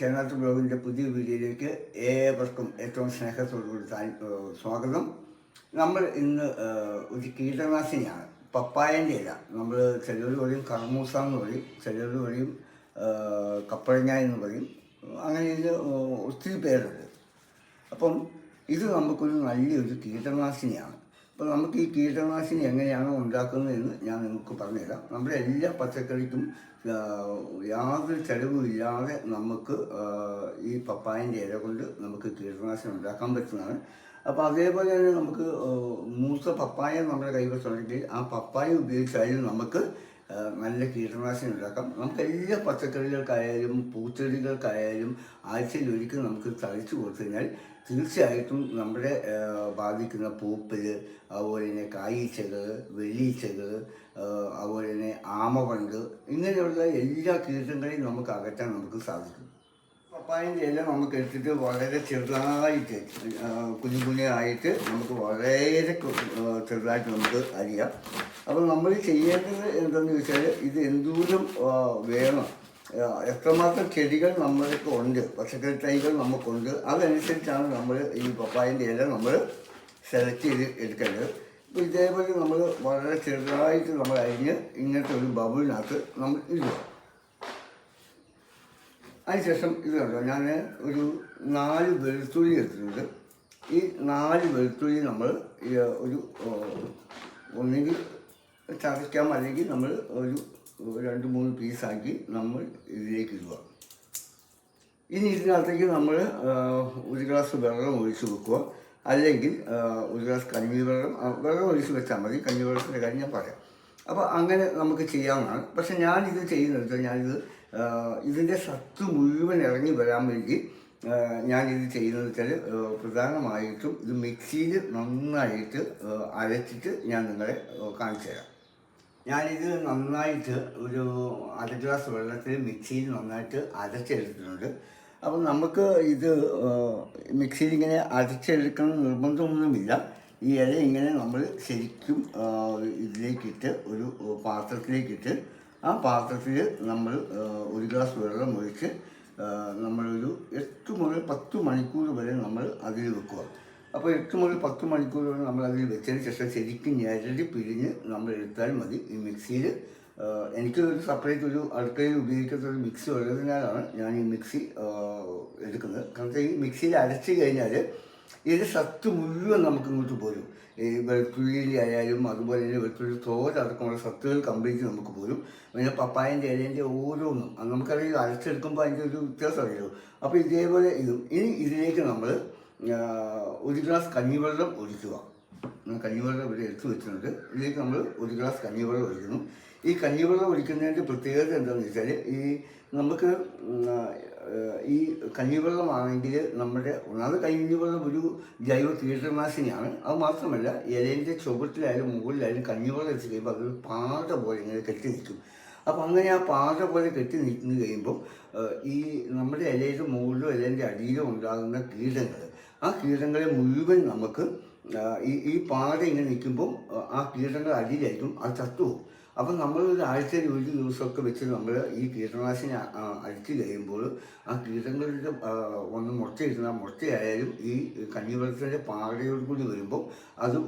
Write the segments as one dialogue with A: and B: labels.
A: ചേനാട്ട് ബ്ലോഗിൻ്റെ പുതിയ വീഡിയോയിലേക്ക് ഏവർക്കും ഏറ്റവും സ്നേഹത്തോടുകൂടി സ്വാഗതം. നമ്മൾ ഇന്ന് ഒരു കീടനാശിനിയാണ്, പപ്പായൻ്റെ ഇല. നമ്മൾ ചിലർ പറയും കർമൂസ എന്ന് പറയും, ചിലർ പറയും കപ്പഴങ്ങ എന്ന് പറയും, അങ്ങനെ ഇതിന് ഒത്തിരി പേരുണ്ട്. അപ്പം ഇത് നമുക്കൊരു നല്ലൊരു കീടനാശിനിയാണ്. അപ്പോൾ നമുക്ക് ഈ കീടനാശിനി എങ്ങനെയാണ് ഉണ്ടാക്കുന്നതെന്ന് ഞാൻ നിങ്ങൾക്ക് പറഞ്ഞുതരാം. നമ്മുടെ എല്ലാ പച്ചക്കറിക്കും യാതൊരു ചിലവുമില്ലാതെ നമുക്ക് ഈ പപ്പായൻ്റെ ഇല കൊണ്ട് നമുക്ക് കീടനാശിനി ഉണ്ടാക്കാൻ പറ്റുന്നതാണ്. അപ്പോൾ അതേപോലെ തന്നെ നമുക്ക് മൂത്ത പപ്പായ നമ്മുടെ കൈവശമുണ്ടെങ്കിൽ ആ പപ്പായ ഉപയോഗിച്ചാലും നമുക്ക് നല്ല കീടനാശിനി ഉണ്ടാക്കാം. നമുക്ക് എല്ലാ പച്ചക്കറികൾക്കായാലും പൂച്ചെടികൾക്കായാലും ആഴ്ചയിൽ ഒരിക്കൽ നമുക്ക് തളിച്ചു കൊടുത്തു കഴിഞ്ഞാൽ തീർച്ചയായിട്ടും നമ്മുടെ ബാധിക്കുന്ന പൂപ്പൽ, അതുപോലെ തന്നെ കായീച്ചകൾ, വെള്ളീച്ചകൾ, അതുപോലെ തന്നെ ആമവണ്ട്, ഇങ്ങനെയുള്ള എല്ലാ കീടങ്ങളെയും നമുക്ക് അകറ്റാൻ നമുക്ക് സാധിക്കും. പപ്പായൻ്റെ ഇല നമുക്ക് എടുത്തിട്ട് വളരെ ചെറുതായിട്ട് കുഞ്ഞായിട്ട് നമുക്ക് വളരെ ചെറുതായിട്ട് നമുക്ക് അരിയാം. അപ്പോൾ നമ്മൾ ചെയ്യേണ്ടത് എന്താണെന്ന് ചോദിച്ചാൽ, ഇത് എന്തോരം വേണം, എത്രമാത്രം ചെടികൾ നമ്മൾക്ക് ഉണ്ട്, പച്ചക്കറി തൈകൾ നമുക്കുണ്ട്, അതനുസരിച്ചാണ് നമ്മൾ ഈ പപ്പായൻ്റെ ഇല നമ്മൾ സെലക്ട് ചെയ്ത് എടുക്കേണ്ടത്. ഇപ്പോൾ ഇതേപോലെ നമ്മൾ വളരെ ചെറുതായിട്ട് നമ്മൾ അരിഞ്ഞ് ഇങ്ങനത്തെ ഒരു ബബിളിനകത്ത് നമ്മൾ ഇടുക. അതിനുശേഷം ഇത് കണ്ടോ, ഞാൻ ഒരു 4 വെളുത്തുള്ളി എടുത്തിട്ടുണ്ട്. ഈ 4 വെളുത്തുള്ളി നമ്മൾ ഒരു ഒന്നെങ്കിൽ ചതയ്ക്കാം, അല്ലെങ്കിൽ നമ്മൾ ഒരു 2-3 പീസാക്കി നമ്മൾ ഇതിലേക്ക് ഇടുക. ഇനി ഇതിനകത്തേക്ക് നമ്മൾ 1 ഗ്ലാസ് വെള്ളം ഒഴിച്ച് വെക്കുക, അല്ലെങ്കിൽ 1 ഗ്ലാസ് വെള്ളം ഒഴിച്ച് വെച്ചാൽ മതി. കഞ്ഞിവെള്ളത്തിൻ്റെ കാര്യം ഞാൻ പറയാം. അപ്പോൾ അങ്ങനെ നമുക്ക് ചെയ്യാവുന്നതാണ്. പക്ഷെ ഞാനിത് ചെയ്യുന്നത്, ഇതിൻ്റെ സത്ത് മുഴുവൻ ഇറങ്ങി വരാൻ വേണ്ടി ഞാനിത് ചെയ്യുന്നത് വെച്ചാൽ, പ്രധാനമായിട്ടും ഇത് മിക്സിയിൽ നന്നായിട്ട് അരച്ചിട്ട് ഞാൻ നിങ്ങളെ കാണിച്ചു തരാം. ഞാനിത് നന്നായിട്ട് ഒരു 1/2 ഗ്ലാസ് വെള്ളത്തിൽ മിക്സിയിൽ നന്നായിട്ട് അരച്ചെടുത്തിട്ടുണ്ട്. അപ്പം നമുക്ക് ഇത് മിക്സിയിൽ ഇങ്ങനെ അരച്ചെടുക്കണം നിർബന്ധമൊന്നുമില്ല. ഈ ഇല ഇങ്ങനെ നമ്മൾ ശരിക്കും ഇതിലേക്കിട്ട് ഒരു പാത്രത്തിലേക്കിട്ട്, ആ പാത്രത്തിൽ നമ്മൾ 1 ഗ്ലാസ് വെള്ളം ഒഴിച്ച് നമ്മളൊരു 8 മുതൽ 10 മണിക്കൂർ വരെ നമ്മൾ അതിൽ വെക്കുക. അപ്പോൾ 8 മുതൽ 10 മണിക്കൂർ വരെ നമ്മൾ അതിൽ വെച്ചതിന് ശേഷം ശരിക്കും ഞരടി പിഴിഞ്ഞ് നമ്മൾ എടുത്താൽ മതി. ഈ മിക്സിയിൽ എനിക്ക് ഒരു സെപ്പറേറ്റ് ഒരു അടുക്കളയിൽ ഉപയോഗിക്കുന്ന ഒരു മിക്സി ഉള്ളതിനാലാണ് ഞാൻ ഈ മിക്സി എടുക്കുന്നത്. കാരണം ഈ മിക്സിയിൽ അരച്ച് കഴിഞ്ഞാൽ ഇതിൻ്റെ സത്ത് മുഴുവൻ നമുക്ക് ഇങ്ങോട്ട് പോരും. ഈ വെളുത്തുള്ളി ആയാലും അതുപോലെ തന്നെ വെളുത്തുള്ളി തോരടക്കമുള്ള സത്തുകൾ കംപ്ലീറ്റ് നമുക്ക് പോരും. പിന്നെ പപ്പായൻ്റെ ഇലേൻ്റെ ഓരോന്നും നമുക്കറിയാം, അരച്ചെടുക്കുമ്പോൾ അതിൻ്റെ ഒരു വ്യത്യാസം അറിയുമല്ലോ. അപ്പോൾ ഇതേപോലെ ഇനി ഇതിലേക്ക് നമ്മൾ 1 ഗ്ലാസ് കഞ്ഞിവെള്ളം ഒഴിക്കുക. കഞ്ഞിവെള്ളം ഇവിടെ എടുത്ത് വെച്ചിട്ടുണ്ട്. ഇതിലേക്ക് നമ്മൾ 1 ഗ്ലാസ് കഞ്ഞിവെള്ളം ഒഴിക്കുന്നു. ഈ കഞ്ഞിവെള്ളം ഒഴിക്കുന്നതിൻ്റെ പ്രത്യേകത എന്താണെന്ന് വെച്ചാൽ, നമുക്ക് ഈ കഞ്ഞിവെള്ളമാണെങ്കിൽ നമ്മുടെ ഒന്നാമത് കഞ്ഞിവെള്ളം ഒരു ജൈവ കീടനാശിനിയാണ്. അത് മാത്രമല്ല, ഇലേൻ്റെ ചുവട്ടിലായാലും മുകളിലായാലും കഞ്ഞിവെള്ളം വെച്ച് കഴിയുമ്പോൾ അതൊരു പാത പോലെ ഇങ്ങനെ കെട്ടി നിൽക്കും. അപ്പോൾ അങ്ങനെ ആ പാത പോലെ കെട്ടി നിൽക്കുന്നു കഴിയുമ്പോൾ ഈ നമ്മുടെ ഇലയുടെ മുകളിലോ ഇലേൻ്റെ അടിയിലോ ഉണ്ടാകുന്ന കീടങ്ങൾ, ആ കീടങ്ങളെ മുഴുവൻ നമുക്ക് ഈ പാത ഇങ്ങനെ നിൽക്കുമ്പോൾ ആ കീടങ്ങൾ അടിയിലായിരിക്കും, അത് ചത്തുപോകും. അപ്പം നമ്മൾ ഒരു ആഴ്ചയിൽ 1 ദിവസമൊക്കെ വെച്ച് നമ്മൾ ഈ കീടനാശിനി അടിച്ചു കഴിയുമ്പോൾ ആ കീടങ്ങളുടെ ഒന്ന് മുട്ടയിടുന്ന മുട്ടയായാലും ഈ കഞ്ഞിവെള്ളത്തിൻ്റെ പാടയോട് കൂടി വരുമ്പോൾ അത്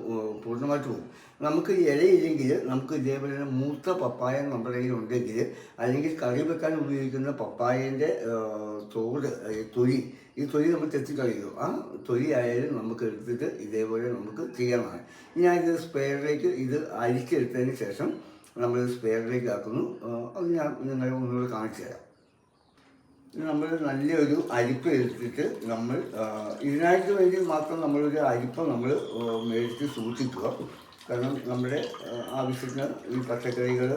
A: പൂർണ്ണമായിട്ട് പോകും. നമുക്ക് ഇലയില്ലെങ്കിൽ നമുക്ക് ഇതേപോലെ തന്നെ മൂത്ത പപ്പായ നമ്മുടെ കയ്യിൽ ഉണ്ടെങ്കിൽ, അല്ലെങ്കിൽ കറി വെക്കാൻ ഉപയോഗിക്കുന്ന പപ്പായൻ്റെ ഈ തൊലി നമ്മൾ തെറ്റിക്കളയുക. ആ തൊലി ആയാലും നമുക്ക് എടുത്തിട്ട് ഇതേപോലെ നമുക്ക് ചെയ്യാവുന്നതാണ്. ഞാനിത് സ്പെയറിലേക്ക് ഇത് അരിച്ചെടുത്തതിന് ശേഷം നമ്മൾ സ്പെയറിലേക്ക് ആക്കുന്നു. അത് ഞാൻ നിങ്ങളെ ഒന്നുകൂടെ കാണിച്ചു തരാം. നമ്മൾ നല്ലൊരു അരിപ്പ എടുത്തിട്ട് നമ്മൾ ഇതിനായിട്ട് വേണ്ടി മാത്രം നമ്മളൊരു അരിപ്പ നമ്മൾ മേടിച്ച് സൂക്ഷിക്കുക. കാരണം നമ്മുടെ ആവശ്യത്തിന് ഈ പച്ചക്കറികൾ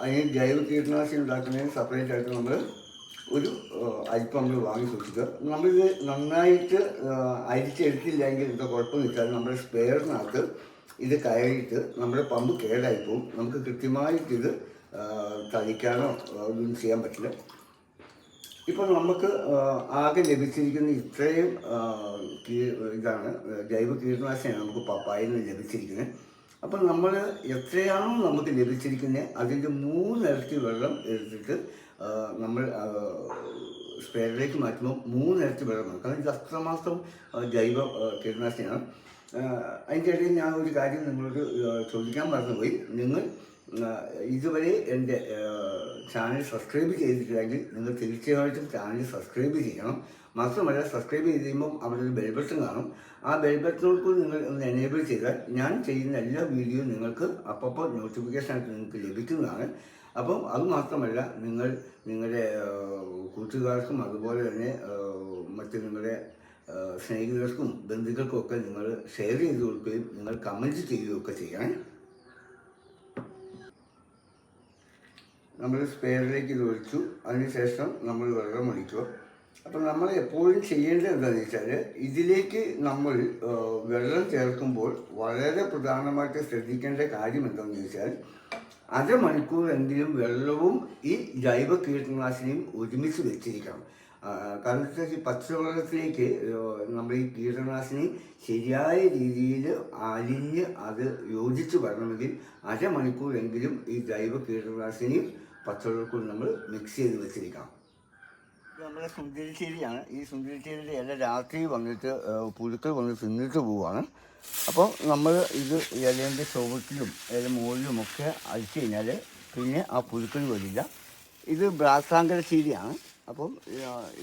A: അതിന് ജൈവ കീടനാശിനി ഉണ്ടാക്കുന്നതിന് സെപ്പറേറ്റ് ആയിട്ട് നമ്മൾ ഒരു അരിപ്പ നമ്മൾ വാങ്ങി സൂക്ഷിക്കുക. നമ്മളിത് നന്നായിട്ട് അരിച്ചെടുത്തില്ലെങ്കിൽ എന്താ കുഴപ്പമെന്ന് വെച്ചാൽ, നമ്മുടെ സ്പെയറിനകത്ത് ഇത് കയറിയിട്ട് നമ്മുടെ പമ്പ് കേടായിപ്പോവും. നമുക്ക് കൃത്യമായിട്ടിത് തളിക്കാനോ ഒന്നും ചെയ്യാൻ പറ്റില്ല. ഇപ്പോൾ നമുക്ക് ആകെ ലഭിച്ചിരിക്കുന്ന ഇത്രയും ഇതാണ് ജൈവ കീടനാശിനിയാണ് നമുക്ക് പപ്പായയിൽ നിന്ന് ലഭിച്ചിരിക്കുന്നത്. അപ്പം നമ്മൾ എത്രയാണോ നമുക്ക് ലഭിച്ചിരിക്കുന്നത് അതിൻ്റെ 3 ഇരട്ടി വെള്ളം എടുത്തിട്ട് നമ്മൾ സ്പ്രേയറിലേക്ക് മാറ്റുമ്പോൾ 3 ഇരട്ടി വെള്ളം വേണം. കാരണം ഇത് അത്രമാത്രം ജൈവ കീടനാശിനിയാണ്. അതിൻ്റെ ഇടയിൽ ഞാൻ ഒരു കാര്യം നിങ്ങളോട് ചോദിക്കാൻ മറന്നുപോയി. നിങ്ങൾ ഇതുവരെ എൻ്റെ ചാനൽ സബ്സ്ക്രൈബ് ചെയ്തിട്ടില്ലെങ്കിൽ നിങ്ങൾ തീർച്ചയായിട്ടും ചാനൽ സബ്സ്ക്രൈബ് ചെയ്യണം. മാത്രമല്ല, സബ്സ്ക്രൈബ് ചെയ്ത് കഴിയുമ്പം അവിടെ ഒരു ബെൽ ബട്ടൺ കാണും. ആ ബെൽ ബട്ടണോട് നിങ്ങൾ ഒന്ന് എനേബിൾ ചെയ്താൽ ഞാൻ ചെയ്യുന്ന എല്ലാ വീഡിയോയും നിങ്ങൾക്ക് അപ്പോൾ നോട്ടിഫിക്കേഷനായിട്ട് നിങ്ങൾക്ക് ലഭിക്കുന്നതാണ്. അപ്പം അതുമാത്രമല്ല, നിങ്ങൾ നിങ്ങളുടെ കൂട്ടുകാർക്കും അതുപോലെ തന്നെ മറ്റ് നിങ്ങളുടെ സ്നേഹിതർക്കും ബന്ധുക്കൾക്കും ഒക്കെ നിങ്ങൾ ഷെയർ ചെയ്ത് കൊടുക്കുകയും നിങ്ങൾ കമൻറ്റ് ചെയ്യുകയൊക്കെ ചെയ്യണം. നമ്മൾ സ്പെയറിലേക്ക് ഇത് ഒഴിച്ചു. അതിനുശേഷം നമ്മൾ വെള്ളം ഒഴിക്കുക. അപ്പം നമ്മൾ എപ്പോഴും ചെയ്യേണ്ടത് എന്താണെന്ന് വെച്ചാൽ, ഇതിലേക്ക് നമ്മൾ വെള്ളം ചേർക്കുമ്പോൾ വളരെ പ്രധാനമായിട്ട് ശ്രദ്ധിക്കേണ്ട കാര്യം എന്താണെന്ന് ചോദിച്ചാൽ, അരമണിക്കൂറെങ്കിലും വെള്ളവും ഈ ജൈവ കീടനാശിനിയും ഒരുമിച്ച് വെച്ചിരിക്കണം. കാരണം വെച്ചാൽ ഈ പച്ചവെള്ളത്തിലേക്ക് നമ്മൾ ഈ കീടനാശിനി ശരിയായ രീതിയിൽ അലിഞ്ഞ് അത് യോജിച്ച് വരണമെങ്കിൽ അരമണിക്കൂറെങ്കിലും ഈ ജൈവ കീടനാശിനിയും പച്ചവെള്ളത്തിൽ നമ്മൾ മിക്സ് ചെയ്ത് വെച്ചിരിക്കണം. ഇത് നമ്മുടെ സുന്ദരിച്ചേരിയാണ്. ഈ സുന്ദരിച്ചേരിയുടെ ഇല രാത്രി വന്നിട്ട് പുഴുക്കൾ വന്ന് തിന്നിട്ട് പോവുകയാണ്. അപ്പോൾ നമ്മൾ ഇത് ഇലേൻ്റെ ചുവട്ടിലും ഇല മുകളിലുമൊക്കെ അടിച്ചു കഴിഞ്ഞാൽ പിന്നെ ആ പുഴുക്കൾ വരില്ല. ഇത് ബ്രാസാങ്കര ചീരിയാണ്. അപ്പം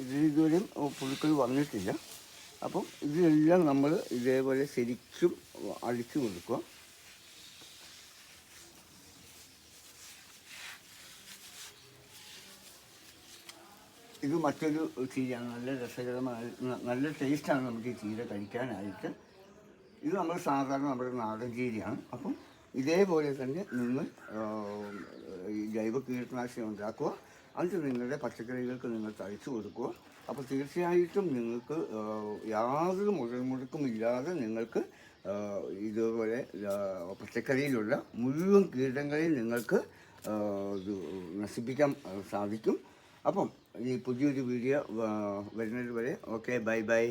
A: ഇതുവരെയും പുഴുക്കൾ വന്നിട്ടില്ല. അപ്പം ഇതെല്ലാം നമ്മൾ ഇതേപോലെ ശരിക്കും അടിച്ചു കൊടുക്കുക. ഇത് മറ്റൊരു ചീരയാണ്. നല്ല രസകരമായ നല്ല ടേസ്റ്റാണ് നമുക്ക് ഈ ചീര കഴിക്കാനായിട്ട്. ഇത് നമ്മൾ സാധാരണ നമ്മുടെ നാടൻ ചീരയാണ്. അപ്പം ഇതേപോലെ തന്നെ നിങ്ങൾ ഈ ജൈവ കീടനാശിനി ഉണ്ടാക്കുക. അത് നിങ്ങളുടെ പച്ചക്കറികൾക്ക് നിങ്ങൾ തളിച്ചു കൊടുക്കുക. അപ്പോൾ തീർച്ചയായിട്ടും നിങ്ങൾക്ക് യാതൊരു മുതൽമുടക്കും ഇല്ലാതെ നിങ്ങൾക്ക് ഇതുപോലെ പച്ചക്കറിയിലുള്ള മുഴുവൻ കീടങ്ങളെയും നിങ്ങൾക്ക് നശിപ്പിക്കാൻ സാധിക്കും. അപ്പം ഈ പുതിയൊരു വീഡിയോ വരുന്നത് വരെ ഓക്കെ, ബൈ ബൈ.